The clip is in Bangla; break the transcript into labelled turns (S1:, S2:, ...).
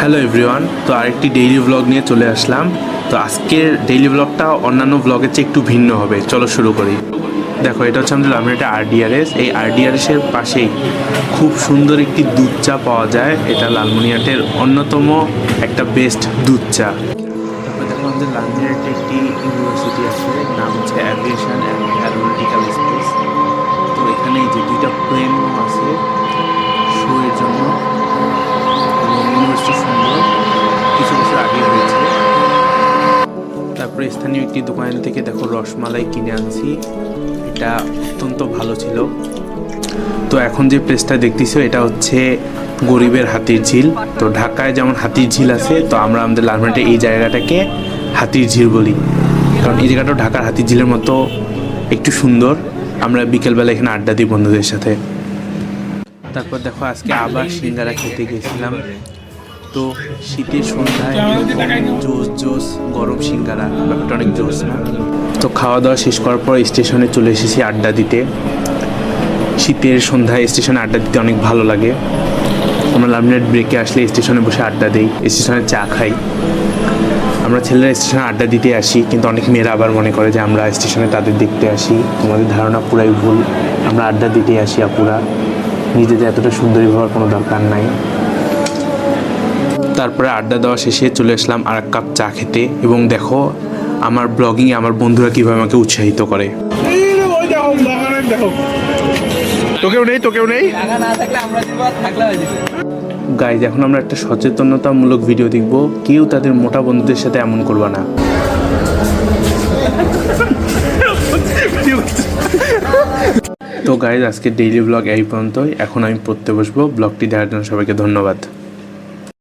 S1: হ্যালো এভরিওয়ান, তো আরেকটি ডেইলি ব্লগ নিয়ে চলে আসলাম। তো আজকের ডেইলি ব্লগটা অন্যান্য ব্লগের চেয়ে একটু ভিন্ন হবে। চলো শুরু করি। দেখো, এটা হচ্ছে আমাদের লালমনিরহাটে আরডিআরএস। এই আরডিআরএসের পাশেই খুব সুন্দর একটি দুধ চা পাওয়া যায়। এটা লালমনিরহাটের অন্যতম একটা বেস্ট দুধ চা। তারপর দেখো, আমাদের লালমনিরহাটে একটি ইউনিভার্সিটি আছে, নাম হচ্ছে অ্যাভিয়েশন অ্যান্ড অ্যারোনটিক্যাল স্পেস। তো এখানে এই যে দুইটা প্লেন আছে শো এর জন্য, ইউনিভার্সিটি সুন্দর, কিছু বছর আগে হয়েছে। তারপরে স্থানীয় একটি দোকান থেকে দেখো রসমালাই কিনে আনছি, এটা অত্যন্ত ভালো ছিল। তো এখন যে প্লেসটা দেখতেছো এটা হচ্ছে গরিবের হাতির ঝিল। তো ঢাকায় যেমন হাতির ঝিল আছে, তো আমরা আমাদের লালমনিরহাটে এই জায়গাটাকে হাতির ঝিল বলি, কারণ এই জায়গাটাও ঢাকার হাতির ঝিলের মতো একটু সুন্দর। আমরা বিকেলবেলা এখানে আড্ডা দিই বন্ধুদের সাথে। তারপর দেখো, আজকে আবার সিঙ্গারা খেতে গেছিলাম। তো শীতের সন্ধ্যায় জোস গরম সিঙ্গারা, ব্যাপারটা অনেক জোস না? তো খাওয়া দাওয়া শেষ করার পর স্টেশনে চলে এসেছি আড্ডা দিতে। শীতের সন্ধ্যায় স্টেশনে আড্ডা দিতে অনেক ভালো লাগে। আমরা লালমনিরহাট ব্রেকে আসলে স্টেশনে বসে আড্ডা দিই, স্টেশনে চা খাই। আমরা ছেলেরা স্টেশনে আড্ডা দিতে আসি, কিন্তু অনেক মেয়েরা আবার মনে করে যে আমরা স্টেশনে তাদের দেখতে আসি। তোমাদের ধারণা পুরাই ভুল, আমরা আড্ডা দিতে আসি আপুরা। নিজেদের এতটা সুন্দরী হওয়ার কোনো দরকার নাই। তারপরে আড্ডা দেওয়া শেষে চলে আসলাম আর এক কাপ চা খেতে। এবং দেখো আমার ব্লগিংয়ে আমার বন্ধুরা কীভাবে আমাকে উৎসাহিত করে। তোকেও নেই গাইজ, এখন আমরা একটা সচেতনতামূলক ভিডিও দেখব। কেউ তাদের মোটা বন্ধুদের সাথে এমন করবা না। তো গাইজ, আজকে ডেইলি ব্লগ এই পর্যন্তই। এখন আমি পড়তে বসবো। ব্লগটি দেখার জন্য সবাইকে ধন্যবাদ।